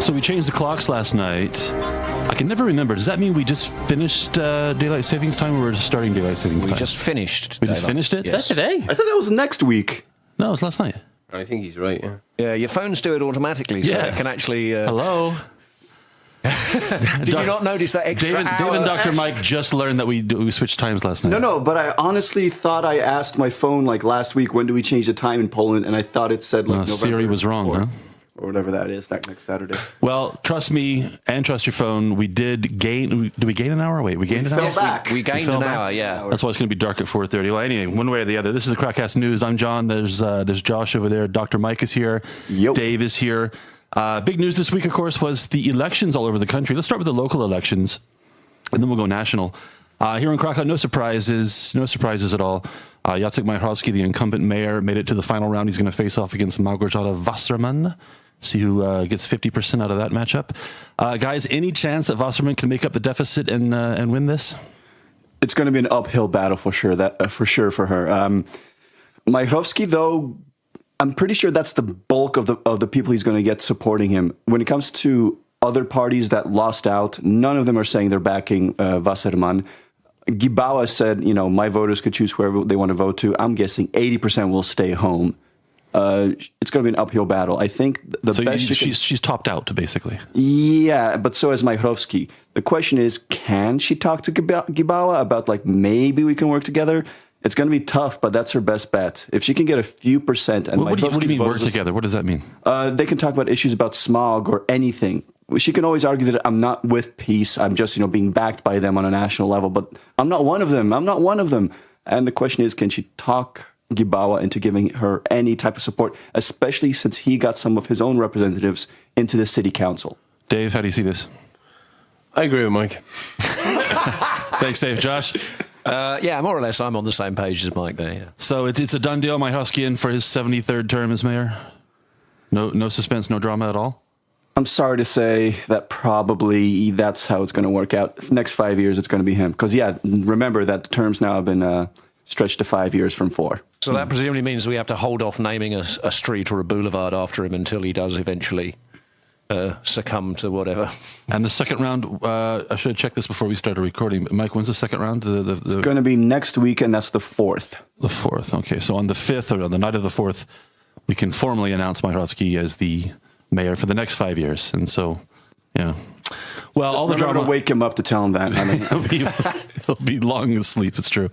So we changed the clocks last night. I can never remember. Does that mean we just finished daylight savings time, or we're just starting daylight savings time? We just finished. We just finished it? Is that today? I thought that was next week. No, it was last night. I think he's right, yeah. Yeah, your phones do it automatically, so it can actually... Hello? Did you not notice that extra Dave hour? and Dr. Mike just learned that we switched times last night. No, but I honestly thought I asked my phone like last week, when do we change the time in Poland? And I thought it said like November. Siri was wrong, 4th, huh? Or whatever that is, that next Saturday. Well, trust me and trust your phone. We did gain. Did we gain an hour? Wait, we gained an hour? Fell back. We gained an hour, yeah. That's why it's going to be dark at 4:30. Well, anyway, one way or the other. This is the KrakCast News. I'm John. There's Josh over there. Dr. Mike is here. Yep. Dave is here. Big news this week, of course, was the elections all over the country. Let's start with the local elections, and then we'll go national. Here in Krakow, no surprises at all. Jacek Majchrowski, the incumbent mayor, made it to the final round. He's going to face off against Małgorzata Wassermann. See who gets 50% out of that matchup. Guys, any chance that Wassermann can make up the deficit and win this? It's going to be an uphill battle for sure. For her. Majchrowski, though, I'm pretty sure that's the bulk of the people he's going to get supporting him. When it comes to other parties that lost out, none of them are saying they're backing Wassermann. Gibała said, my voters could choose whoever they want to vote to. I'm guessing 80% will stay home. It's going to be an uphill battle. I think she's topped out, basically. Yeah, but so is Majchrowski. The question is, can she talk to Gibała about like maybe we can work together? It's going to be tough, but that's her best bet. If she can get a few percent, and what do you mean work together? What does that mean? They can talk about issues about smog or anything. She can always argue that I'm not with peace. I'm just being backed by them on a national level, but I'm not one of them. And the question is, can she talk Gibała into giving her any type of support, especially since he got some of his own representatives into the city council? Dave, how do you see this? I agree with Mike. Thanks, Dave. Josh? Yeah, more or less, I'm on the same page as Mike there, yeah. So it's a done deal, Majchrowski in for his 73rd term as mayor? No suspense, no drama at all? I'm sorry to say that probably that's how it's going to work out. Next 5 years, it's going to be him. Because, remember that the terms now have been stretched to 5 years from 4. So that presumably means we have to hold off naming a street or a boulevard after him until he does eventually succumb to whatever. And the second round, I should have checked this before we started recording, but Mike, when's the second round? It's going to be next week, and that's the 4th. The 4th, okay. So on the 5th, or on the night of the 4th, we can formally announce Majchrowski as the mayor for the next 5 years. And so, yeah. Well, all the drama... to wake him up to tell him that. He'll be long asleep, it's true.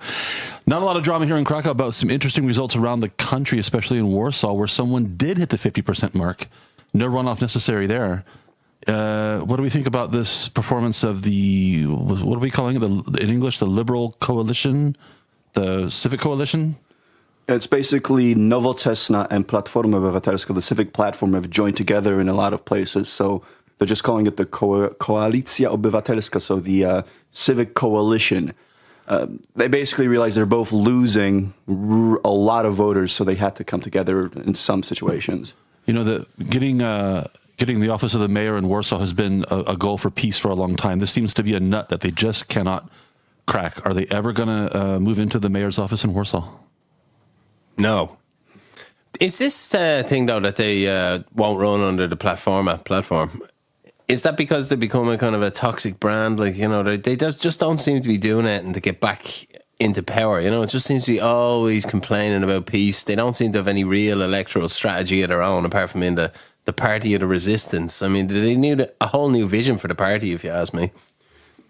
Not a lot of drama here in Krakow about some interesting results around the country, especially in Warsaw, where someone did hit the 50% mark. No runoff necessary there. What do we think about this performance of the, what are we calling it in English, the Liberal Coalition, the Civic Coalition? It's basically Nowoczesna and Platforma Obywatelska, the Civic Platform, have joined together in a lot of places. So they're just calling it the Koalicja Obywatelska, so the Civic Coalition. They basically realized they're both losing a lot of voters, so they had to come together in some situations. Getting the office of the mayor in Warsaw has been a goal for peace for a long time. This seems to be a nut that they just cannot crack. Are they ever going to move into the mayor's office in Warsaw? No. Is this thing, though, that they won't run under the platform? Is that because they become a kind of a toxic brand? Like, they just don't seem to be doing anything to get back into power. It just seems to be always complaining about peace. They don't seem to have any real electoral strategy of their own, apart from in the party of the resistance. I mean, do they need a whole new vision for the party, if you ask me?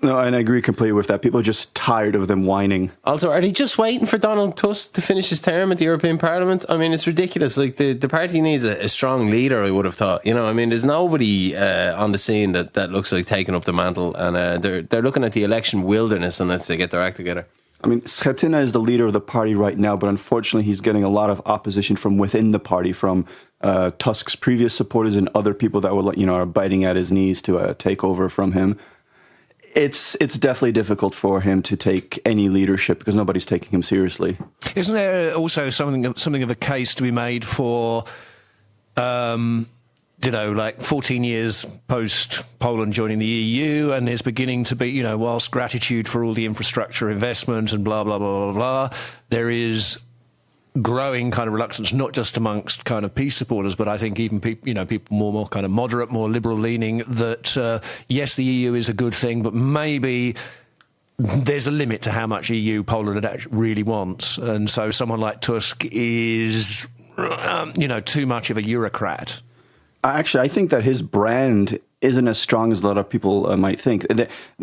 No, and I agree completely with that. People are just tired of them whining. Also, are they just waiting for Donald Tusk to finish his term at the European Parliament? I mean, it's ridiculous. Like, the party needs a strong leader, I would have thought. There's nobody on the scene that looks like taking up the mantle, and they're looking at the election wilderness unless they get their act together. I mean, Schetyna is the leader of the party right now, but unfortunately he's getting a lot of opposition from within the party, from Tusk's previous supporters and other people that are biting at his knees to take over from him. It's definitely difficult for him to take any leadership because nobody's taking him seriously. Isn't there also something of a case to be made for, 14 years post Poland joining the EU, and there's beginning to be, whilst gratitude for all the infrastructure investment and blah, blah, blah, blah, blah, there is growing kind of reluctance, not just amongst kind of peace supporters, but I think even people more kind of moderate, more liberal leaning, that yes, the EU is a good thing, but maybe there's a limit to how much EU Poland really wants. And so someone like Tusk is, too much of a Eurocrat. Actually, I think that his brand isn't as strong as a lot of people might think.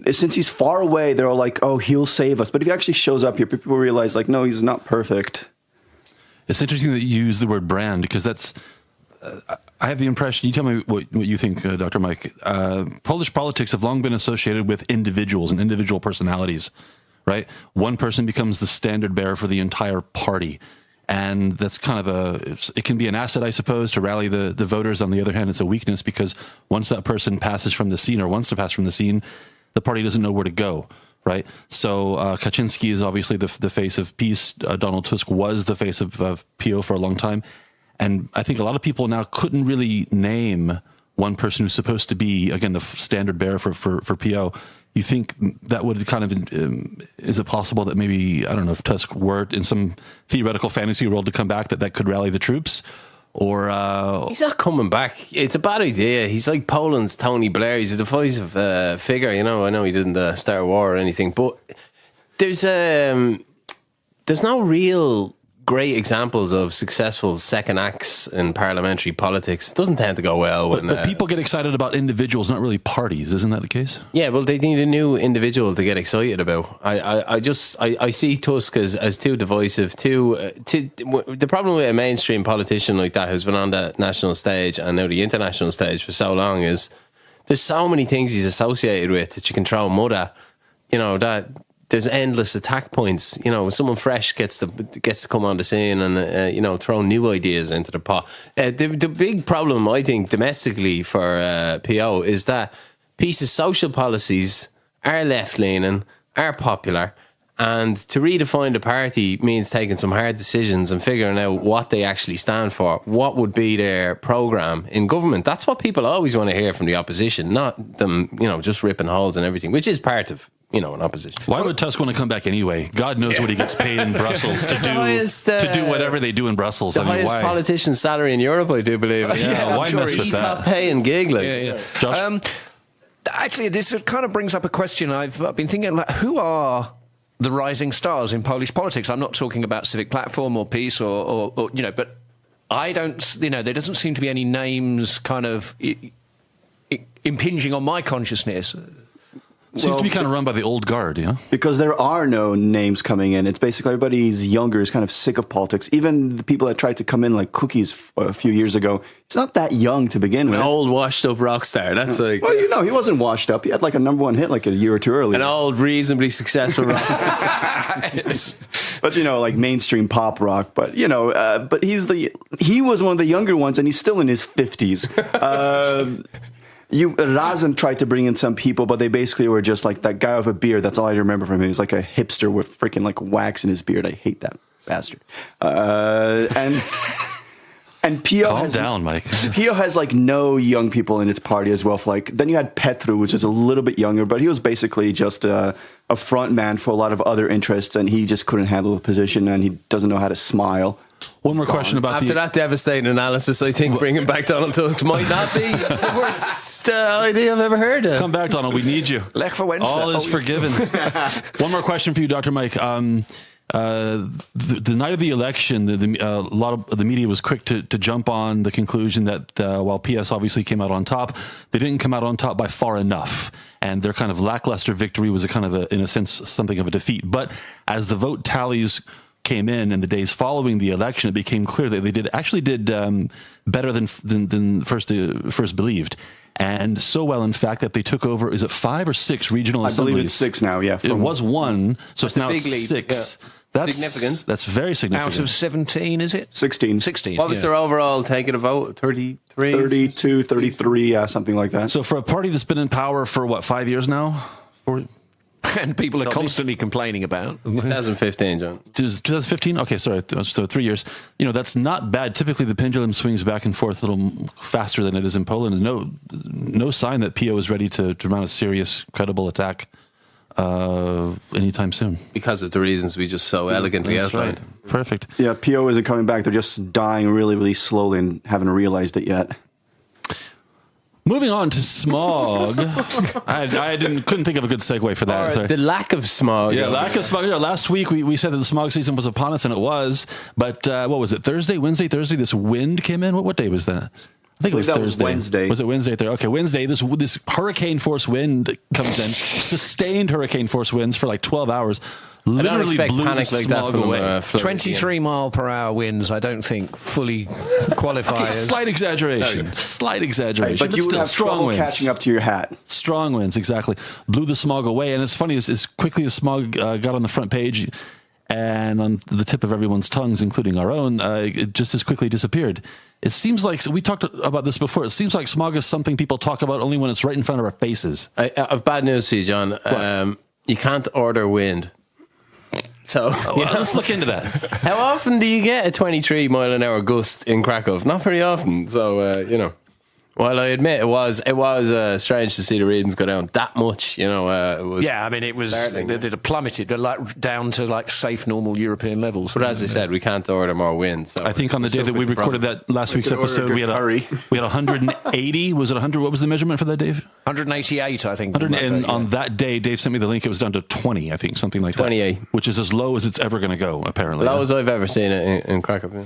Since he's far away, they're all like, oh, he'll save us. But if he actually shows up here, people realize, like, no, he's not perfect. It's interesting that you use the word brand, because that's, I have the impression, you tell me what you think, Dr. Mike, Polish politics have long been associated with individuals and individual personalities, right? One person becomes the standard bearer for the entire party. And that's kind of it can be an asset, I suppose, to rally the voters. On the other hand, it's a weakness, because once that person passes from the scene or wants to pass from the scene, the party doesn't know where to go, right? So Kaczynski is obviously the face of peace. Donald Tusk was the face of PO for a long time. And I think a lot of people now couldn't really name one person who's supposed to be, again, the standard bearer for PO. You think that would kind of, is it possible that maybe, I don't know, if Tusk were in some theoretical fantasy world to come back, that could rally the troops? Or he's not coming back. It's a bad idea. He's like Poland's Tony Blair. He's a divisive figure. I know he didn't start a war or anything, but there's no real great examples of successful second acts in parliamentary politics. It doesn't tend to go well. But people get excited about individuals, not really parties. Isn't that the case? Yeah, well, they need a new individual to get excited about. I see Tusk as too divisive. The problem with a mainstream politician like that, who's been on the national stage and now the international stage for so long, is there's so many things he's associated with that you can throw mud at. That there's endless attack points. Someone fresh gets to come on the scene and throw new ideas into the pot. The big problem, I think, domestically for PO is that PiS's social policies are left leaning, are popular, and to redefine the party means taking some hard decisions and figuring out what they actually stand for. What would be their programme in government? That's what people always want to hear from the opposition, not them, just ripping holes and everything, which is part of an opposition. Why would Tusk want to come back anyway? God knows what he gets paid in Brussels to do whatever they do in Brussels. The highest politician's salary in Europe, I do believe. Why sure mess with that? Top pay and gig, like. Yeah. Josh? Actually, this kind of brings up a question I've been thinking about. Who are the rising stars in Polish politics? I'm not talking about Civic Platform or Peace or but I don't, there doesn't seem to be any names kind of impinging on my consciousness. Seems to be kind of run by the old guard, yeah? Because there are no names coming in. It's basically everybody's younger, is kind of sick of politics. Even the people that tried to come in like Cookies a few years ago, it's not that young to begin with. An old washed up rock star. That's like... Well, he wasn't washed up. He had like a #1 hit like a year or two earlier. An old, reasonably successful rock star. But, like mainstream pop rock. But, but he was one of the younger ones, and he's still in his 50s. Razem tried to bring in some people, but they basically were just like that guy with a beard. That's all I remember from him. He's like a hipster with freaking like wax in his beard. I hate that bastard. And PO Calm down, Mike. PO has like no young people in its party as well. Then you had Petru, which is a little bit younger, but he was basically just a front man for a lot of other interests, and he just couldn't handle the position, and he doesn't know how to smile. One more question about After that devastating analysis, I think bringing back Donald Tusk might not be the worst idea I've ever heard of. Come back, Donald. We need you. Lech for Wednesday. All is forgiven. One more question for you, Dr. Mike. The night of the election, a lot of the media was quick to jump on the conclusion that while PS obviously came out on top, they didn't come out on top by far enough. And their kind of lackluster victory was in a sense, something of a defeat. But as the vote tallies came in the days following the election, it became clear that they did better than first believed. And so well, in fact, that they took over, is it 5 or 6 regional assemblies? I believe it's 6 now, yeah. It was 1, so it's now big lead. 6. Yeah. That's significant. That's very significant. Out of 17, is it? 16. 16. What was their overall taking a vote? 33? 32, 33, something like that. So for a party that's been in power for, 5 years now? And people are constantly complaining about. 2015, John. 2015? Okay, sorry. So 3 years. That's not bad. Typically, the pendulum swings back and forth a little faster than it is in Poland. No sign that PO is ready to mount a serious, credible attack anytime soon. Because of the reasons we just so elegantly That's outlined. right. Perfect. Yeah, PO isn't coming back. They're just dying really, really slowly and haven't realized it yet. Moving on to smog. I couldn't think of a good segue for that. Or Sorry. the lack of smog. Yeah, lack of smog. Last week we said that the smog season was upon us, and it was. But what was it? Thursday? This wind came in. What day was that? I think it was that Thursday. was Wednesday. Was it Wednesday? Okay, Wednesday. This hurricane force wind comes in, sustained hurricane force winds for like 12 hours. I don't Literally expect blew panic the like that smog from away. 23 mile per hour winds, I don't think fully qualify as. Slight exaggeration. Slight exaggeration. But you would still have strong trouble winds. catching up to your hat. Strong winds, exactly. Blew the smog away. And it's funny, as quickly as smog got on the front page and on the tip of everyone's tongues, including our own, it just as quickly disappeared. It seems like, we talked about this before, it seems like smog is something people talk about only when it's right in front of our faces. I have bad news for you, John. You can't order wind. So Let's look into that. how often do you get a 23 mile an hour gust in Krakow? Not very often. So, while I admit it was strange to see the readings go down that much, it was. Yeah, I mean, it was it plummeted, but like down to like safe, normal European levels. But as I said, we can't order more wind. So I think on the day that we recorded that last week's could order episode, a we had curry. we had 180. Was it 100? What was the measurement for that, Dave? 188, I think. 100, and on that day, Dave sent me the link. It was down to 20, I think, something like 28. that. Which is as low as it's ever going to go, apparently. lowest I've ever seen it in Krakow. Yeah.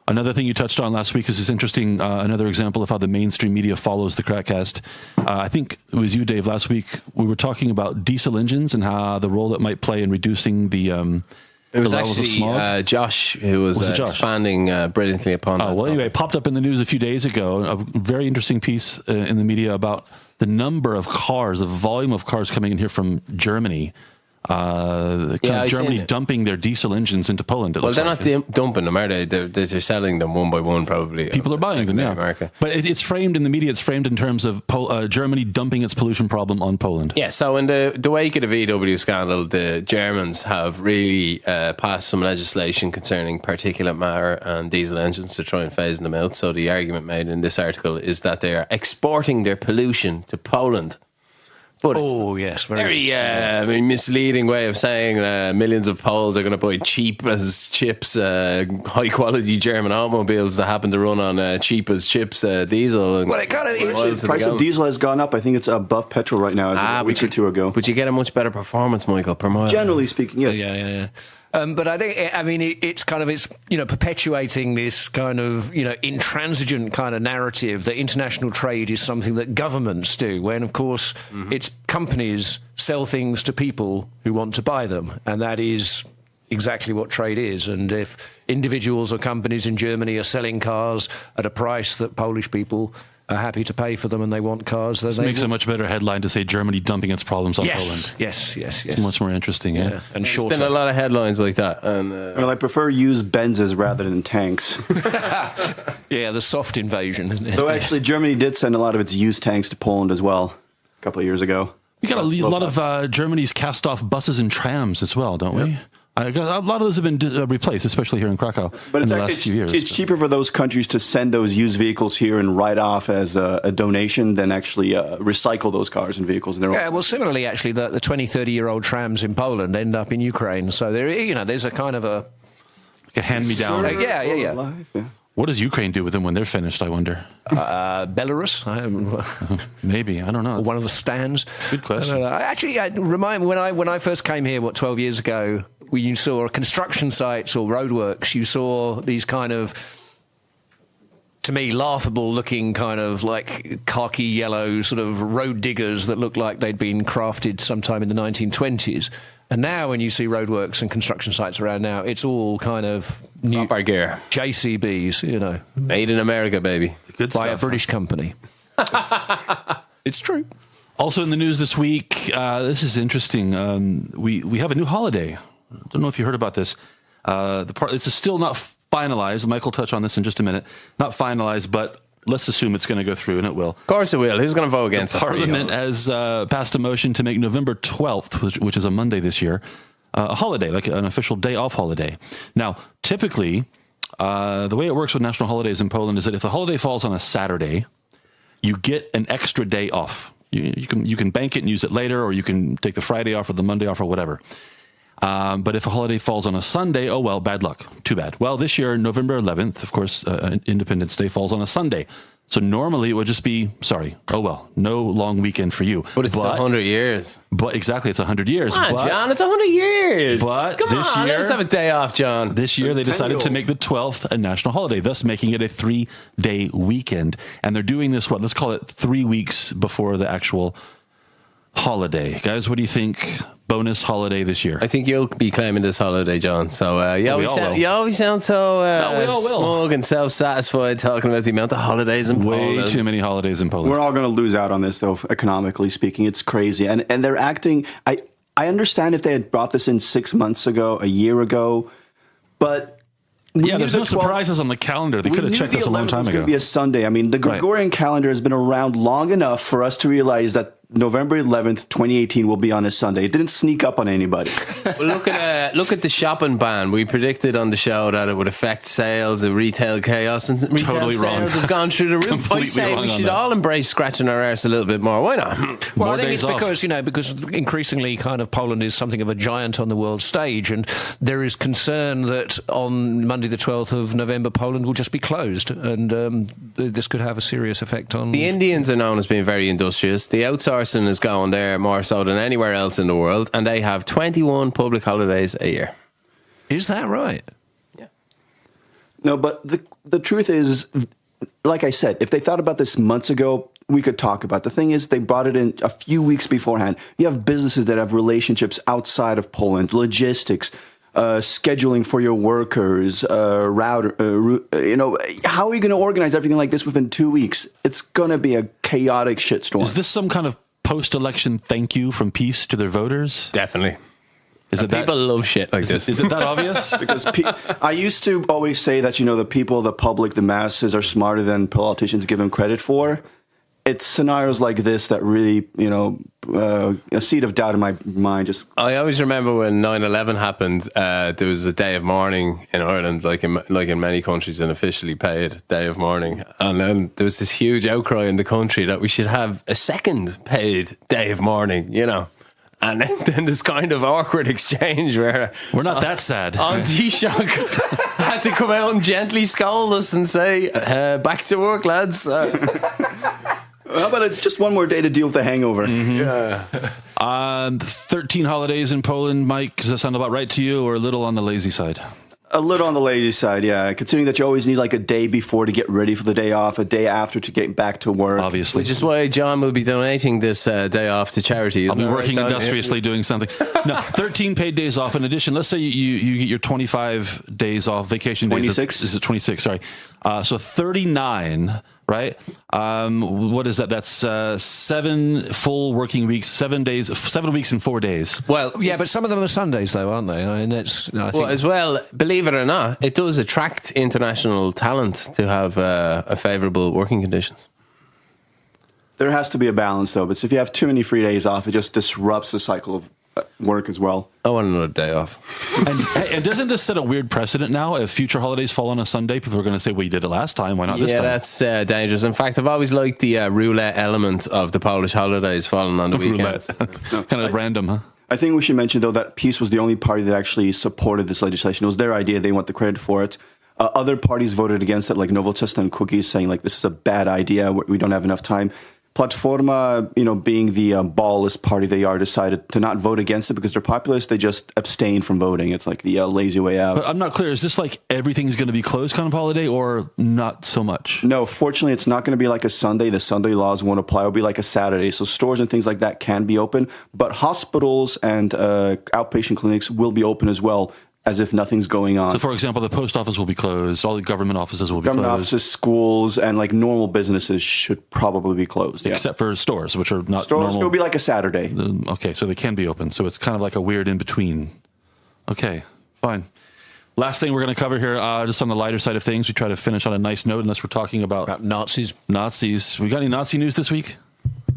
Another thing you touched on last week is this interesting, another example of how the mainstream media follows the KrakCast. I think it was you, Dave, last week. We were talking about diesel engines and how the role that might play in reducing the It was levels of actually smog. Josh who was it Josh? expanding brilliantly upon that. Oh, well, anyway, it popped up in the news a few days ago. A very interesting piece in the media about the number of cars, the volume of cars coming in here from Germany. I've Germany seen it. dumping their diesel engines into Poland. Well, they're not dumping them, are they? They're selling them one by one, probably. People are buying them, yeah. America. But it's framed in the media. It's framed in terms of Germany dumping its pollution problem on Poland. Yeah, so in the wake of the VW scandal, the Germans have really passed some legislation concerning particulate matter and diesel engines to try and phase them out. So the argument made in this article is that they are exporting their pollution to Poland. But it's yes, very misleading way of saying millions of Poles are going to buy cheap as chips, high quality German automobiles that happen to run on cheap as chips diesel. And Well, it kind of is. The price of diesel has gone up. I think it's above petrol right now as a week or two ago. But you get a much better performance, Michael, per mile. Generally speaking, yes. Yeah. But I think, it's perpetuating this kind of, intransigent kind of narrative that international trade is something that governments do, when, of course, it's companies sell things to people who want to buy them. And that is exactly what trade is. And if individuals or companies in Germany are selling cars at a price that Polish people are happy to pay for them and they want cars, then they Makes a much better headline to say Germany dumping its problems on Poland. Yes. Much more interesting, yeah. And There's shorter. been a lot of headlines like that. And Well, I prefer used Benzes rather than tanks. Yeah, the soft invasion, isn't it? Though actually, Germany did send a lot of its used tanks to Poland as well a couple of years ago. We got a lot of Germany's cast-off buses and trams as well, don't we? A lot of those have been replaced, especially here in Krakow, in the last few years. It's cheaper for those countries to send those used vehicles here and write off as a donation than actually recycle those cars and vehicles in their Yeah, own. well, similarly, actually, the 20, 30-year-old trams in Poland end up in Ukraine. So there's a kind of a... Like a hand-me-down. Yeah. Alive, yeah. What does Ukraine do with them when they're finished, I wonder? Belarus, Maybe, I don't know. one of the stands. Good question. I don't know. Actually, remind me, when I first came here, 12 years ago, when you saw construction sites or roadworks, you saw these kind of, to me, laughable-looking kind of like khaki yellow sort of road diggers that looked like they'd been crafted sometime in the 1920s. And now when you see roadworks and construction sites around now, it's all kind of new proper gear. JCBs, Made in America, baby. Good by stuff. a British company. It's true. Also in the news this week, this is interesting. We have a new holiday. I don't know if you heard about this. It's still not finalized. Mike will touch on this in just a minute. Not finalized, but let's assume it's going to go through, and it will. Of course it will. Who's going to vote against it? Parliament has passed a motion to make November 12th, which is a Monday this year, a holiday, like an official day off holiday. Now, typically, the way it works with national holidays in Poland is that if the holiday falls on a Saturday, you get an extra day off. You can bank it and use it later, or you can take the Friday off or the Monday off or whatever. But if a holiday falls on a Sunday, oh well, bad luck. Too bad. Well, this year, November 11th, of course, Independence Day falls on a Sunday. So normally it would just be, sorry, oh well, no long weekend for you. But it's 100 years. But exactly, it's 100 years. Come on, John, it's 100 years. But come this on, year, let's have a day off, John. This year they decided to make the 12th a national holiday, thus making it a 3-day weekend. And they're doing this, let's call it 3 weeks before the actual holiday. Guys, what do you think? Bonus holiday this year. I think you'll be claiming this holiday, John. So you always sound so smug and self-satisfied talking about the amount of holidays in Poland. Way too many holidays in Poland. We're all going to lose out on this, though, economically speaking. It's crazy. And they're acting... I understand if they had brought this in 6 months ago, a year ago, but... Yeah, there's no surprises on the calendar. They could have checked this a long time ago. It was going to be a Sunday. I mean, the Gregorian calendar has been around long enough for us to realize that November 11th, 2018 will be on a Sunday. It didn't sneak up on anybody. Well, look at the shopping ban. We predicted on the show that it would affect sales of retail chaos, and retail Totally sales wrong. have gone through the roof. I Completely say wrong we on should that. all embrace scratching our arse a little bit more. Why not? Well, More I think days it's off. because increasingly kind of Poland is something of a giant on the world stage, and there is concern that on Monday the 12th of November, Poland will just be closed, and this could have a serious effect on... The Indians are known as being very industrious. The outsourcing is going there more so than anywhere else in the world, and they have 21 public holidays a year. Is that right? Yeah. No, but the truth is, like I said, if they thought about this months ago, we could talk about it. The thing is, they brought it in a few weeks beforehand. You have businesses that have relationships outside of Poland, logistics, scheduling for your workers, router. How are you going to organize everything like this within 2 weeks? It's going to be a chaotic shitstorm. Is this some kind of post-election thank you from Peace to their voters? Definitely. Is it People love shit like this. Is it that obvious? Because I used to always say that, the people, the public, the masses are smarter than politicians give them credit for. It's scenarios like this that really, a seed of doubt in my mind. I always remember when 9/11 happened, there was a day of mourning in Ireland, like in many countries, an officially paid day of mourning. And then there was this huge outcry in the country that we should have a second paid day of mourning, And then this kind of awkward exchange where... We're not that sad. On Taoiseach had to come out and gently scold us and say, back to work, lads. How about just one more day to deal with the hangover? Yeah. 13 holidays in Poland, Mike. Does that sound about right to you, or a little on the lazy side? A little on the lazy side, yeah. Considering that you always need like a day before to get ready for the day off, a day after to get back to work. Obviously. Which is why John will be donating this day off to charity. I'll be working John? industriously doing something. No, 13 paid days off. In addition, let's say you get your 25 days off, vacation days. 26? Is it 26? Sorry. So 39, right? What is that? That's 7 full working weeks, 7 weeks and 4 days. Well, Yeah, but some of them are Sundays, though, aren't they? I mean, I think... Well, as well, believe it or not, it does attract international talent to have favourable working conditions. There has to be a balance, though. But if you have too many free days off, it just disrupts the cycle of work as well. I want another day off. And doesn't this set a weird precedent now? If future holidays fall on a Sunday, people are going to say, well, you did it last time. Why not this time? Yeah, that's dangerous. In fact, I've always liked the roulette element of the Polish holidays falling on the weekends. Kind of random, huh? I think we should mention, though, that Peace was the only party that actually supported this legislation. It was their idea. They want the credit for it. Other parties voted against it, like Nowoczesna and Cookies, saying, like, this is a bad idea. We don't have enough time. Platforma, being the ballless party they are, decided to not vote against it because they're populist. They just abstain from voting. It's like the lazy way out. But I'm not clear. Is this like everything's going to be closed kind of holiday, or not so much? No, fortunately, it's not going to be like a Sunday. The Sunday laws won't apply. It'll be like a Saturday. So stores and things like that can be open, but hospitals and outpatient clinics will be open as well, as if nothing's going on. So, for example, the post office will be closed. All the government offices will be Government closed. offices, schools, and like normal businesses should probably be closed. Yeah. Except for stores, which are not Stores normal. will be like a Saturday. Okay, so they can be open. So it's kind of like a weird in-between. Okay, fine. Last thing we're going to cover here, just on the lighter side of things. We try to finish on a nice note, unless we're talking about Nazis. Nazis. We got any Nazi news this week?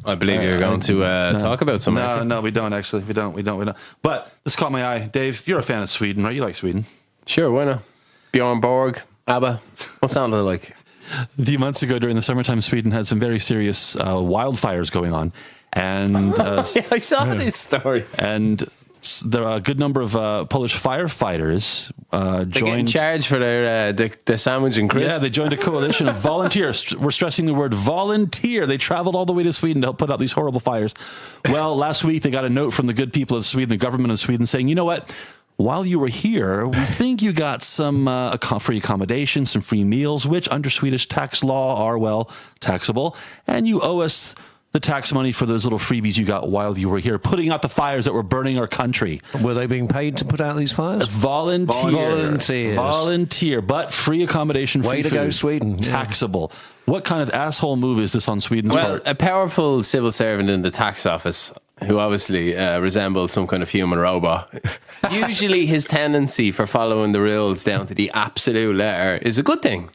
I believe you're going to talk about some. No, we don't actually. We don't. But this caught my eye. Dave, you're a fan of Sweden, right? You like Sweden. Sure, why not? Bjorn Borg, ABBA. What sounded it like? A few months ago during the summertime, Sweden had some very serious wildfires going on. And I saw this story. And there are a good number of Polish firefighters They get in joined. charge for their sandwich and crisp. Yeah, they joined a coalition of volunteers. We're stressing the word volunteer. They traveled all the way to Sweden to help put out these horrible fires. Well, last week they got a note from the good people of Sweden, the government of Sweden, saying, you know what? While you were here, we think you got some free accommodation, some free meals, which under Swedish tax law are, well, taxable. And you owe us the tax money for those little freebies you got while you were here, putting out the fires that were burning our country. Were they being paid to put out these fires? Volunteer, but free accommodation, free Way to food, go, Sweden. taxable. What kind of asshole move is this on Sweden's Well, part? a powerful civil servant in the tax office who obviously resembles some kind of human robot. Usually his tendency for following the rules down to the absolute letter is a good thing.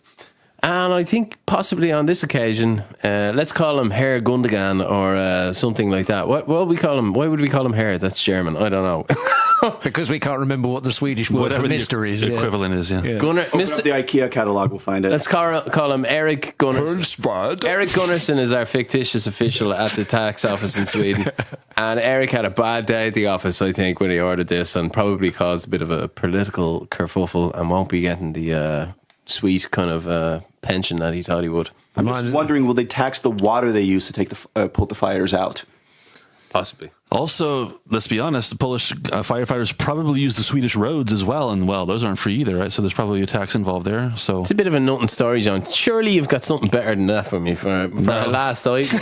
And I think possibly on this occasion, let's call him Herr Gundogan or something like that. What would we call him? Why would we call him Herr? That's German. I don't know. Because we can't remember what the Swedish word for Mr. is. The equivalent is, yeah. Gunnar, Open up the IKEA catalog, we'll find it. let's call him Eric Gunnarsson. Eric Gunnarsson is our fictitious official at the tax office in Sweden. And Eric had a bad day at the office, I think, when he ordered this and probably caused a bit of a political kerfuffle and won't be getting the sweet kind of pension that he thought he would. I'm just wondering, will they tax the water they use to take put the fires out? Possibly. Also, let's be honest, the Polish firefighters probably use the Swedish roads as well, and well, those aren't free either, right? So there's probably a tax involved there. So It's a bit of a nothing story, John. Surely you've got something better than that for me for our last item.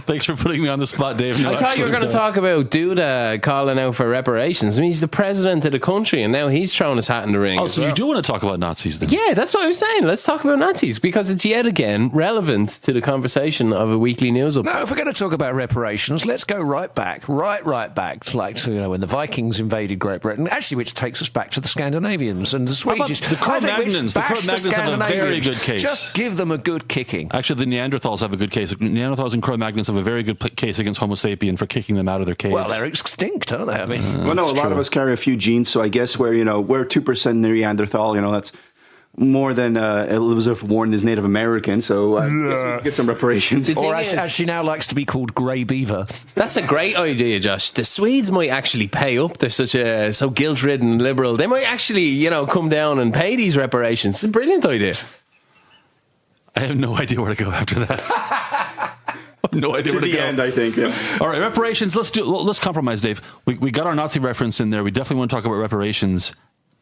thanks for putting me on the spot, Dave. No, I thought you were going to talk about Duda calling out for reparations. I mean, he's the president of the country, and now he's throwing his hat in the ring. Oh, as so well. you do want to talk about Nazis then? Yeah, that's what I was saying. Let's talk about Nazis because it's yet again relevant to the conversation of a weekly news update. No, if we're going to talk about reparations, let's go right back to like when the Vikings invaded Great Britain. Actually, which takes us back to the Scandinavians and the Swedish. the Cro-Magnons? The Cro-Magnons have a very good case. Just give them a good kicking. Actually, the Neanderthals have a good case. Neanderthals and Cro-Magnons have a very good case against Homo sapien for kicking them out of their caves. Well, they're extinct, aren't they? I mean, Well, no, a lot of us carry a few genes, so I guess we're 2% Neanderthal. That's more than Elizabeth Warren is Native American, so I guess we get some reparations. The or thing as is- she now likes to be called Grey Beaver. That's a great idea, Josh. The Swedes might actually pay up. They're so guilt-ridden liberal. They might actually, come down and pay these reparations. It's a brilliant idea. I have no idea where to go after that. No idea To where to the go. end, I think. Yeah. All right, reparations. Let's compromise, Dave. We got our Nazi reference in there. We definitely want to talk about reparations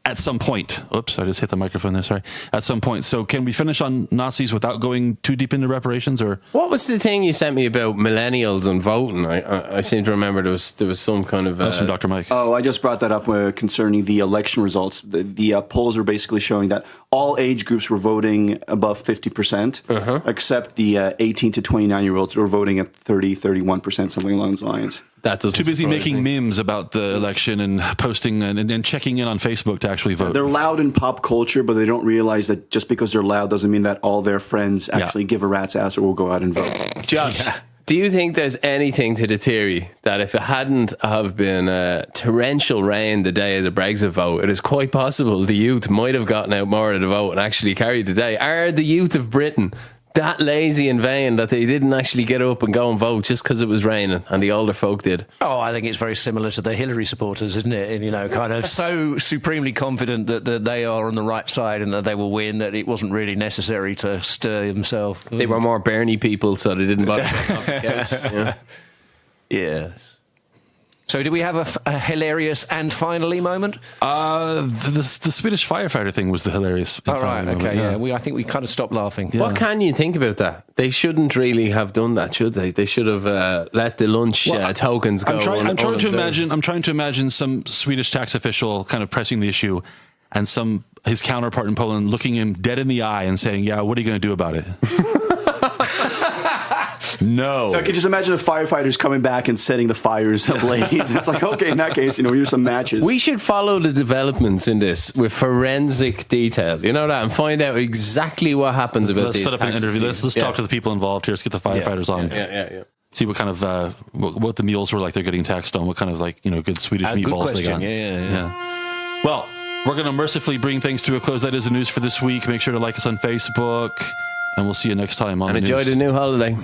at some point. Oops, I just hit the microphone there. Sorry. At some point. So can we finish on Nazis without going too deep into reparations, or? What was the thing you sent me about millennials and voting? I seem to remember there was some kind of... That's from Dr. Mike. Oh, I just brought that up concerning the election results. The polls are basically showing that all age groups were voting above 50%, except the 18 to 29-year-olds were voting at 31%, something along those lines. That doesn't Too busy surprise making me. memes about the election and posting and checking in on Facebook to actually vote. They're loud in pop culture, but they don't realize that just because they're loud doesn't mean that all their friends actually give a rat's ass or will go out and vote. Josh, do you think there's anything to the theory that if it hadn't have been torrential rain the day of the Brexit vote, it is quite possible the youth might have gotten out more of the vote and actually carried the day? Are the youth of Britain that lazy and vain that they didn't actually get up and go and vote just because it was raining and the older folk did? Oh, I think it's very similar to the Hillary supporters, isn't it? And, kind of so supremely confident that they are on the right side and that they will win that it wasn't really necessary to stir himself. They were more Bernie people, so they didn't bother. Yeah. Yeah. So do we have a hilarious and finally moment? The Swedish firefighter thing was the hilarious. All right, moment, okay, yeah. I think we kind of stopped laughing. What can you think about that? They shouldn't really have done that, should they? They should have let the lunch tokens go. I'm trying to imagine some Swedish tax official kind of pressing the issue, and his counterpart in Poland looking him dead in the eye and saying, "Yeah, what are you going to do about it?" No. I could just imagine the firefighters coming back and setting the fires ablaze. It's like, okay, in that case, here's some matches. We should follow the developments in this with forensic detail. You know that, and find out exactly what happens about Let's these. set up an interview. Let's talk to the people involved here. Let's get the firefighters on. Yeah. See what kind of what the meals were like they're getting taxed on. What kind of good Swedish Good meatballs question. they got. Yeah. Well, We're going to mercifully bring things to a close. That is the news for this week. Make sure to like us on Facebook, and we'll see you next time on And the enjoy news. the new holiday.